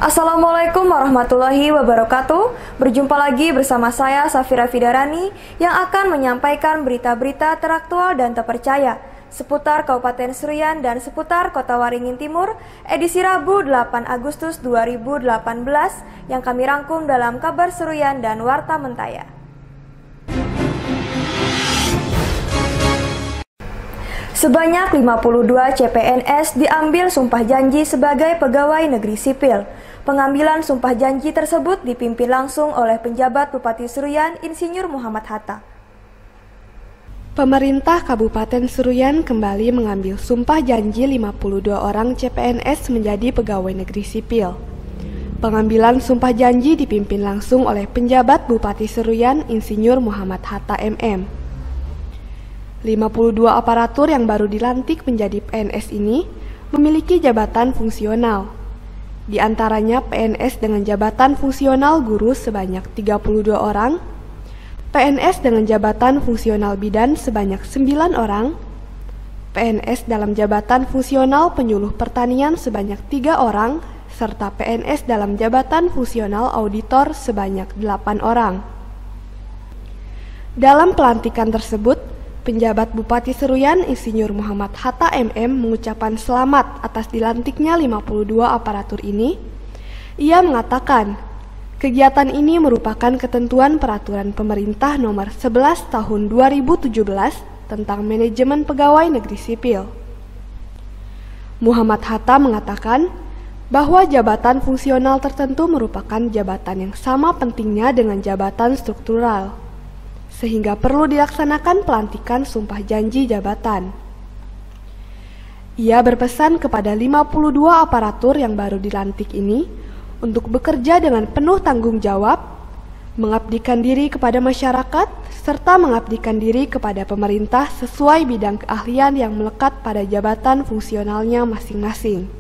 Assalamualaikum warahmatullahi wabarakatuh. Berjumpa lagi bersama saya Safira Fidarani yang akan menyampaikan berita-berita teraktual dan terpercaya seputar Kabupaten Seruyan dan seputar Kota Waringin Timur edisi Rabu 8 Agustus 2018 yang kami rangkum dalam Kabar Seruyan dan Warta Mentaya. Sebanyak 52 CPNS diambil sumpah janji sebagai pegawai negeri sipil. Pengambilan sumpah janji tersebut dipimpin langsung oleh penjabat Bupati Seruyan Insinyur Muhammad Hatta. Pemerintah Kabupaten Seruyan kembali mengambil sumpah janji 52 orang CPNS menjadi pegawai negeri sipil. Pengambilan sumpah janji dipimpin langsung oleh penjabat Bupati Seruyan Insinyur Muhammad Hatta MM. 52 aparatur yang baru dilantik menjadi PNS ini memiliki jabatan fungsional. Di antaranya PNS dengan jabatan fungsional guru sebanyak 32 orang, PNS dengan jabatan fungsional bidan sebanyak 9 orang, PNS dalam jabatan fungsional penyuluh pertanian sebanyak 3 orang, serta PNS dalam jabatan fungsional auditor sebanyak 8 orang. Dalam pelantikan tersebut, penjabat Bupati Seruyan Insinyur Muhammad Hatta MM mengucapkan selamat atas dilantiknya 52 aparatur ini. Ia mengatakan, kegiatan ini merupakan ketentuan peraturan pemerintah nomor 11 tahun 2017 tentang manajemen pegawai negeri sipil. Muhammad Hatta mengatakan bahwa jabatan fungsional tertentu merupakan jabatan yang sama pentingnya dengan jabatan struktural, sehingga perlu dilaksanakan pelantikan sumpah janji jabatan. Ia berpesan kepada 52 aparatur yang baru dilantik ini untuk bekerja dengan penuh tanggung jawab, mengabdikan diri kepada masyarakat, serta mengabdikan diri kepada pemerintah sesuai bidang keahlian yang melekat pada jabatan fungsionalnya masing-masing.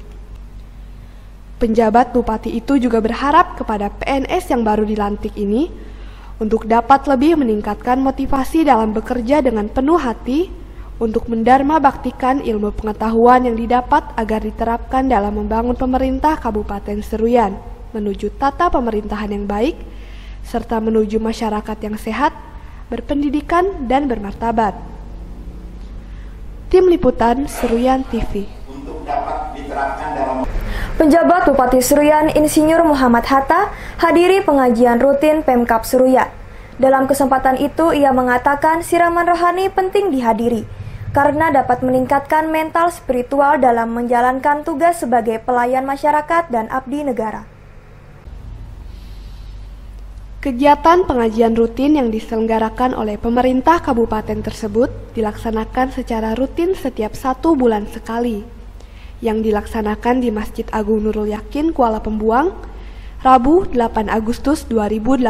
Penjabat Bupati itu juga berharap kepada PNS yang baru dilantik ini untuk dapat lebih meningkatkan motivasi dalam bekerja dengan penuh hati untuk mendharma baktikan ilmu pengetahuan yang didapat agar diterapkan dalam membangun pemerintah Kabupaten Seruyan menuju tata pemerintahan yang baik serta menuju masyarakat yang sehat, berpendidikan, dan bermartabat. Tim Liputan Seruyan TV. Penjabat Bupati Seruyan Insinyur Muhammad Hatta hadiri pengajian rutin Pemkab Seruyan. Dalam kesempatan itu ia mengatakan siraman rohani penting dihadiri karena dapat meningkatkan mental spiritual dalam menjalankan tugas sebagai pelayan masyarakat dan abdi negara. Kegiatan pengajian rutin yang diselenggarakan oleh pemerintah kabupaten tersebut dilaksanakan secara rutin setiap 1 bulan sekali, yang dilaksanakan di Masjid Agung Nurul Yakin, Kuala Pembuang, Rabu 8 Agustus 2018.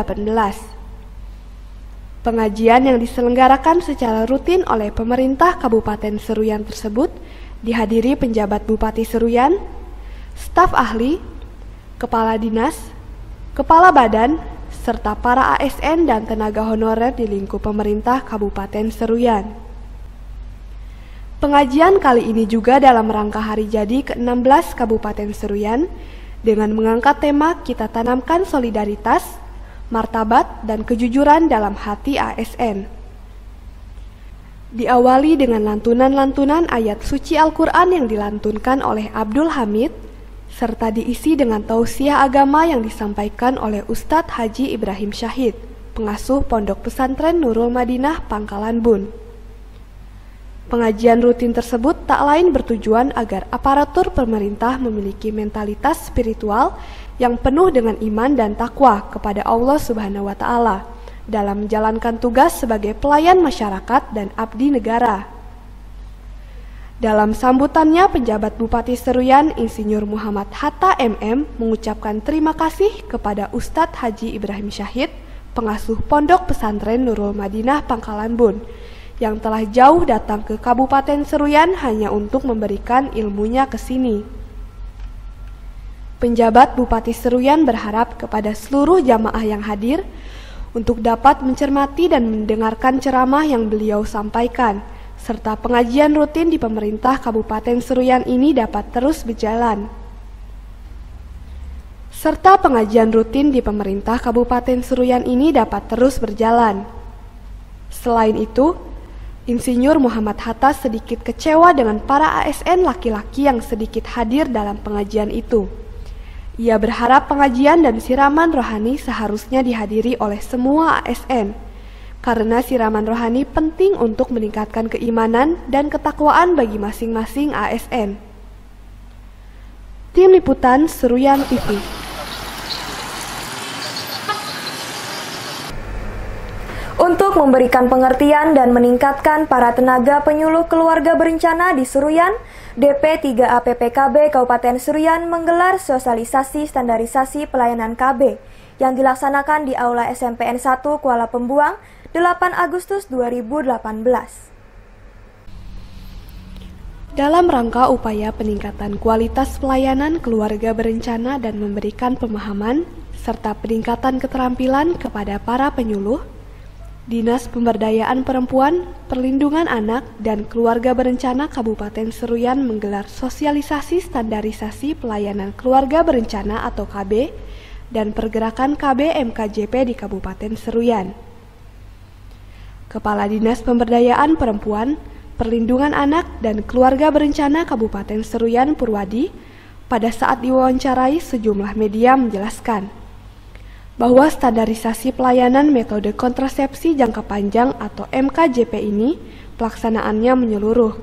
Pengajian yang diselenggarakan secara rutin oleh pemerintah Kabupaten Seruyan tersebut dihadiri penjabat Bupati Seruyan, staf ahli, kepala dinas, kepala badan, serta para ASN dan tenaga honorer di lingkup pemerintah Kabupaten Seruyan. Pengajian kali ini juga dalam rangka hari jadi ke-16 Kabupaten Seruyan dengan mengangkat tema Kita Tanamkan Solidaritas, Martabat, dan Kejujuran dalam Hati ASN. Diawali dengan lantunan-lantunan ayat suci Al-Quran yang dilantunkan oleh Abdul Hamid, serta diisi dengan tausiah agama yang disampaikan oleh Ustadz Haji Ibrahim Syahid, pengasuh Pondok Pesantren Nurul Madinah Pangkalan Bun. Pengajian rutin tersebut tak lain bertujuan agar aparatur pemerintah memiliki mentalitas spiritual yang penuh dengan iman dan takwa kepada Allah Subhanahu wa Ta'ala dalam menjalankan tugas sebagai pelayan masyarakat dan abdi negara. Dalam sambutannya, penjabat Bupati Seruyan Insinyur Muhammad Hatta MM mengucapkan terima kasih kepada Ustadz Haji Ibrahim Syahid, pengasuh Pondok Pesantren Nurul Madinah Pangkalan Bun, yang telah jauh datang ke Kabupaten Seruyan hanya untuk memberikan ilmunya ke sini. Penjabat Bupati Seruyan berharap kepada seluruh jamaah yang hadir untuk dapat mencermati dan mendengarkan ceramah yang beliau sampaikan, serta pengajian rutin di pemerintah Kabupaten Seruyan ini dapat terus berjalan. serta pengajian rutin di pemerintah Kabupaten Seruyan ini dapat terus berjalan. Selain itu, Insinyur Muhammad Hatta sedikit kecewa dengan para ASN laki-laki yang sedikit hadir dalam pengajian itu. Ia berharap pengajian dan siraman rohani seharusnya dihadiri oleh semua ASN, karena siraman rohani penting untuk meningkatkan keimanan dan ketakwaan bagi masing-masing ASN. Tim Liputan Seruyan TV. Untuk memberikan pengertian dan meningkatkan para tenaga penyuluh keluarga berencana di Seruyan, DP3A PPKB Kabupaten Seruyan menggelar sosialisasi standarisasi pelayanan KB yang dilaksanakan di Aula SMPN 1 Kuala Pembuang 8 Agustus 2018. Dalam rangka upaya peningkatan kualitas pelayanan keluarga berencana dan memberikan pemahaman serta peningkatan keterampilan kepada para penyuluh, Dinas Pemberdayaan Perempuan, Perlindungan Anak, dan Keluarga Berencana Kabupaten Seruyan menggelar sosialisasi standarisasi pelayanan keluarga berencana atau KB dan pergerakan KB MKJP di Kabupaten Seruyan. Kepala Dinas Pemberdayaan Perempuan, Perlindungan Anak, dan Keluarga Berencana Kabupaten Seruyan Purwadi pada saat diwawancarai sejumlah media menjelaskan bahwa standarisasi pelayanan metode kontrasepsi jangka panjang atau MKJP ini pelaksanaannya menyeluruh,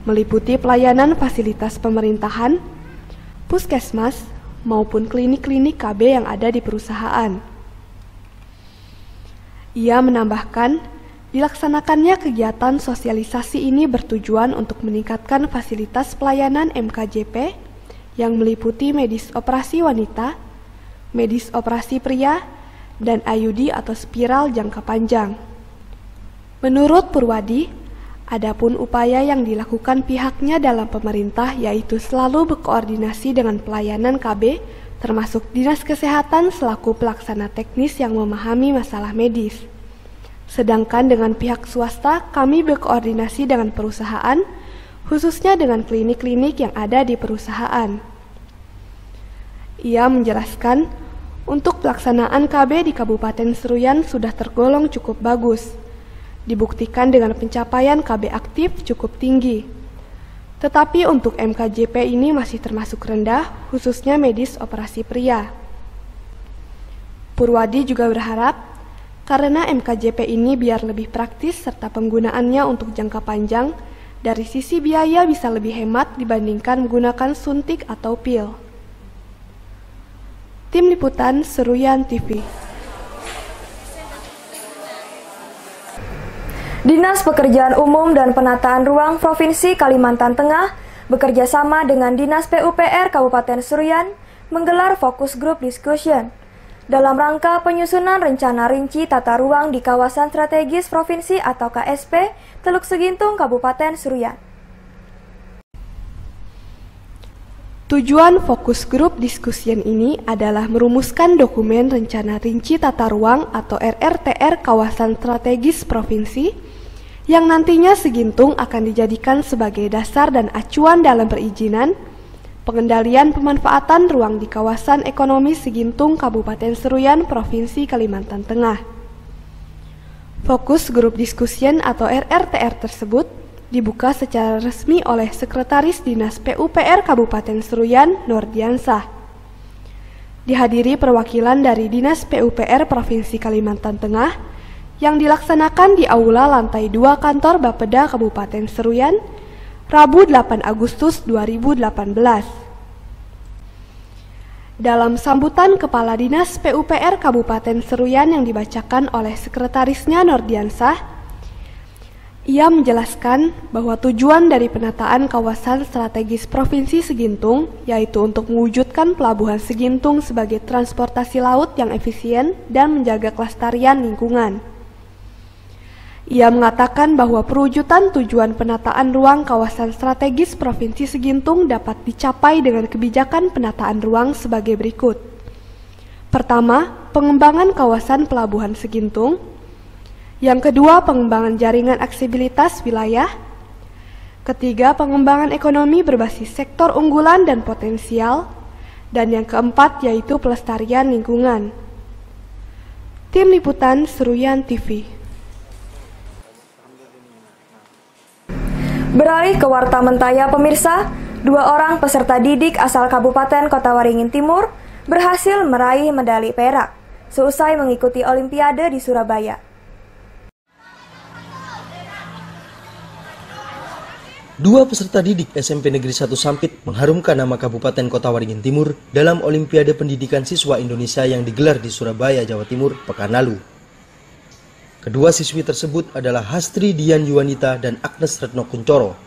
meliputi pelayanan fasilitas pemerintahan, puskesmas, maupun klinik-klinik KB yang ada di perusahaan. Ia menambahkan, dilaksanakannya kegiatan sosialisasi ini bertujuan untuk meningkatkan fasilitas pelayanan MKJP yang meliputi medis operasi wanita, medis operasi pria, dan IUD atau spiral jangka panjang. Menurut Purwadi, adapun upaya yang dilakukan pihaknya dalam pemerintah yaitu selalu berkoordinasi dengan pelayanan KB, termasuk Dinas Kesehatan selaku pelaksana teknis yang memahami masalah medis. Sedangkan dengan pihak swasta, kami berkoordinasi dengan perusahaan, khususnya dengan klinik-klinik yang ada di perusahaan. Ia menjelaskan, untuk pelaksanaan KB di Kabupaten Seruyan sudah tergolong cukup bagus, dibuktikan dengan pencapaian KB aktif cukup tinggi. Tetapi untuk MKJP ini masih termasuk rendah, khususnya medis operasi pria. Purwadi juga berharap, karena MKJP ini biar lebih praktis serta penggunaannya untuk jangka panjang, dari sisi biaya bisa lebih hemat dibandingkan menggunakan suntik atau pil. Tim Liputan Seruyan TV. Dinas Pekerjaan Umum dan Penataan Ruang Provinsi Kalimantan Tengah bekerja sama dengan Dinas PUPR Kabupaten Seruyan menggelar fokus group discussion dalam rangka penyusunan rencana rinci tata ruang di kawasan strategis provinsi atau KSP Teluk Segintung Kabupaten Seruyan. Tujuan fokus grup discussion ini adalah merumuskan dokumen rencana rinci tata ruang atau RRTR kawasan strategis provinsi yang nantinya Segintung akan dijadikan sebagai dasar dan acuan dalam perizinan, pengendalian pemanfaatan ruang di kawasan ekonomi Segintung Kabupaten Seruyan Provinsi Kalimantan Tengah. Fokus grup discussion atau RRTR tersebut dibuka secara resmi oleh Sekretaris Dinas PUPR Kabupaten Seruyan, Nordiansah. Dihadiri perwakilan dari Dinas PUPR Provinsi Kalimantan Tengah yang dilaksanakan di Aula lantai 2 kantor Bapeda Kabupaten Seruyan, Rabu 8 Agustus 2018. Dalam sambutan Kepala Dinas PUPR Kabupaten Seruyan yang dibacakan oleh Sekretarisnya Nordiansah, ia menjelaskan bahwa tujuan dari penataan kawasan strategis Provinsi Segintung yaitu untuk mewujudkan pelabuhan Segintung sebagai transportasi laut yang efisien dan menjaga kelestarian lingkungan. Ia mengatakan bahwa perwujudan tujuan penataan ruang kawasan strategis Provinsi Segintung dapat dicapai dengan kebijakan penataan ruang sebagai berikut. Pertama, pengembangan kawasan pelabuhan Segintung. Yang kedua, pengembangan jaringan aksesibilitas wilayah. Ketiga, pengembangan ekonomi berbasis sektor unggulan dan potensial. Dan yang keempat yaitu pelestarian lingkungan. Tim Liputan Seruyan TV. Beralih ke Warta Mentaya pemirsa, 2 orang peserta didik asal Kabupaten Kota Waringin Timur berhasil meraih medali perak seusai mengikuti Olimpiade di Surabaya. Dua peserta didik SMP Negeri 1 Sampit mengharumkan nama Kabupaten Kota Waringin Timur dalam Olimpiade Pendidikan Siswa Indonesia yang digelar di Surabaya, Jawa Timur, pekan lalu. Kedua siswi tersebut adalah Hastri Dian Yuwanita dan Agnes Retno Kuncoro.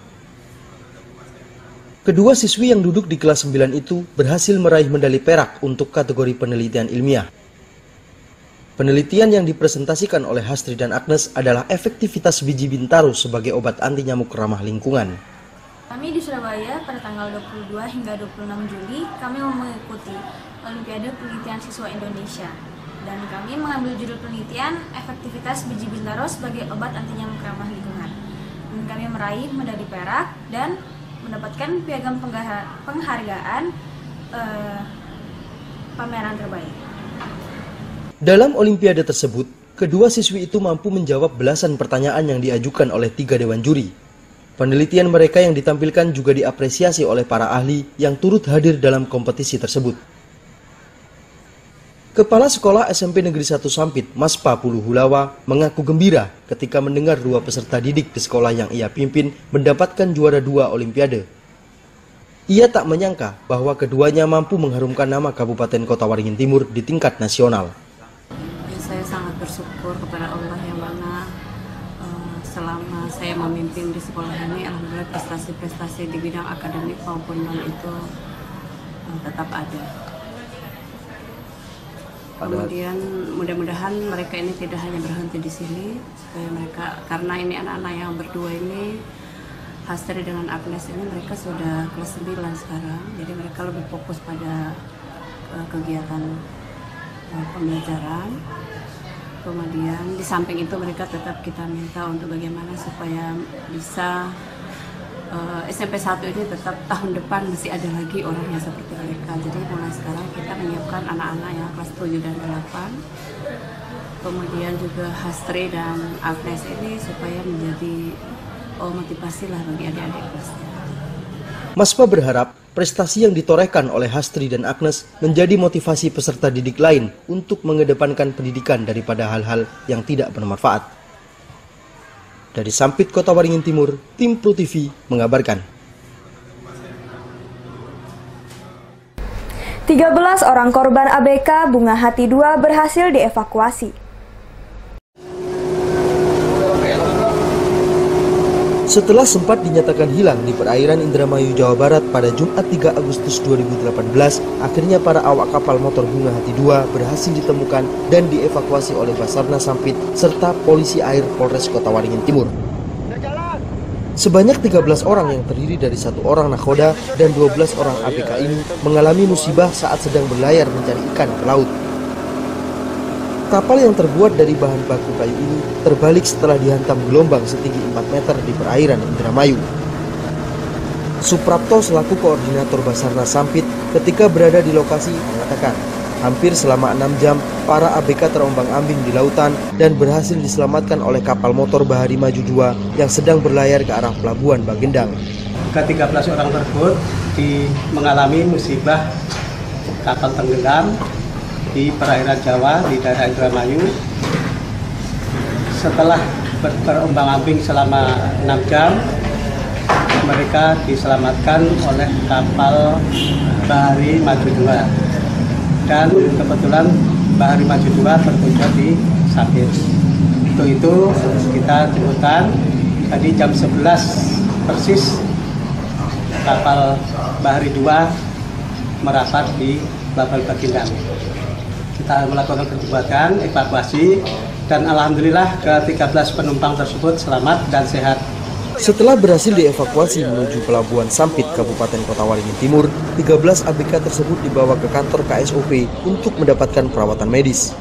Kedua siswi yang duduk di kelas 9 itu berhasil meraih medali perak untuk kategori penelitian ilmiah. Penelitian yang dipresentasikan oleh Hastri dan Agnes adalah efektivitas biji bintaro sebagai obat anti nyamuk ramah lingkungan. Kami di Surabaya pada tanggal 22 hingga 26 Juli kami mengikuti Olimpiade Penelitian Siswa Indonesia. Dan kami mengambil judul penelitian efektivitas biji bintaro sebagai obat anti nyamuk ramah lingkungan. Dan kami meraih medali perak dan mendapatkan piagam penghargaan pameran terbaik. Dalam Olimpiade tersebut, kedua siswi itu mampu menjawab belasan pertanyaan yang diajukan oleh 3 dewan juri. Penelitian mereka yang ditampilkan juga diapresiasi oleh para ahli yang turut hadir dalam kompetisi tersebut. Kepala Sekolah SMP Negeri 1 Sampit, Mas Papulu Hulawa, mengaku gembira ketika mendengar 2 peserta didik di sekolah yang ia pimpin mendapatkan juara 2 Olimpiade. Ia tak menyangka bahwa keduanya mampu mengharumkan nama Kabupaten Kota Waringin Timur di tingkat nasional. Saya sangat bersyukur kepada Allah yang mana selama saya memimpin di sekolah ini, alhamdulillah prestasi-prestasi di bidang akademik maupun non itu tetap ada. Kemudian mudah-mudahan mereka ini tidak hanya berhenti di sini, supaya mereka, karena ini anak-anak yang berdua ini, Hastri dengan Agnes ini mereka sudah kelas 9 sekarang, jadi mereka lebih fokus pada kegiatan pembelajaran. Kemudian di samping itu mereka tetap kita minta untuk bagaimana supaya bisa SMP 1 ini tetap tahun depan masih ada lagi orang yang seperti mereka. Jadi mulai sekarang kita menyiapkan anak-anak yang kelas 7 dan 8. Kemudian juga Hastri dan Agnes ini supaya menjadi motivasi lah bagi adik-adik kelasnya. Maspa berharap prestasi yang ditorehkan oleh Hastri dan Agnes menjadi motivasi peserta didik lain untuk mengedepankan pendidikan daripada hal-hal yang tidak bermanfaat. Dari Sampit, Kota Waringin Timur, tim Pro TV mengabarkan. 13 orang korban ABK Bunga Hati 2 berhasil dievakuasi. Setelah sempat dinyatakan hilang di perairan Indramayu, Jawa Barat pada Jumat 3 Agustus 2018, akhirnya para awak kapal motor Bunga Hati 2 berhasil ditemukan dan dievakuasi oleh Basarnas Sampit serta Polisi Air Polres Kota Waringin Timur. Sebanyak 13 orang yang terdiri dari 1 orang nakhoda dan 12 orang ABK ini mengalami musibah saat sedang berlayar mencari ikan ke laut. Kapal yang terbuat dari bahan baku kayu ini terbalik setelah dihantam gelombang setinggi 4 meter di perairan Indramayu. Suprapto selaku koordinator Basarnas Sampit ketika berada di lokasi mengatakan, hampir selama 6 jam para ABK terombang-ambing di lautan dan berhasil diselamatkan oleh kapal motor Bahari Maju 2 yang sedang berlayar ke arah pelabuhan Bagendang. Ke-13 orang tersebut mengalami musibah kapal tenggelam di perairan Jawa di daerah Indramayu. Setelah berombang-ambing selama 6 jam, mereka diselamatkan oleh kapal Bahari Maju 2. Dan kebetulan Bahari Maju 2 bertujuan di Sampit. Untuk itu kita jemputan tadi jam 11 persis kapal Bahari 2 merapat di Pelabuhan Bagendang. Kita melakukan penjembatan, evakuasi, dan alhamdulillah ke-13 penumpang tersebut selamat dan sehat. Setelah berhasil dievakuasi menuju Pelabuhan Sampit, Kabupaten Kota Waringin Timur, 13 ABK tersebut dibawa ke kantor KSOP untuk mendapatkan perawatan medis.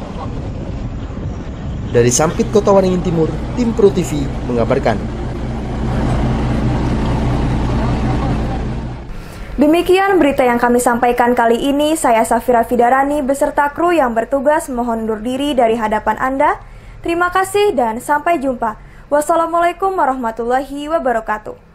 Dari Sampit, Kota Waringin Timur, tim Pro TV mengabarkan. Demikian berita yang kami sampaikan kali ini. Saya Safira Fidarani beserta kru yang bertugas mohon undur diri dari hadapan Anda. Terima kasih dan sampai jumpa. Wassalamualaikum warahmatullahi wabarakatuh.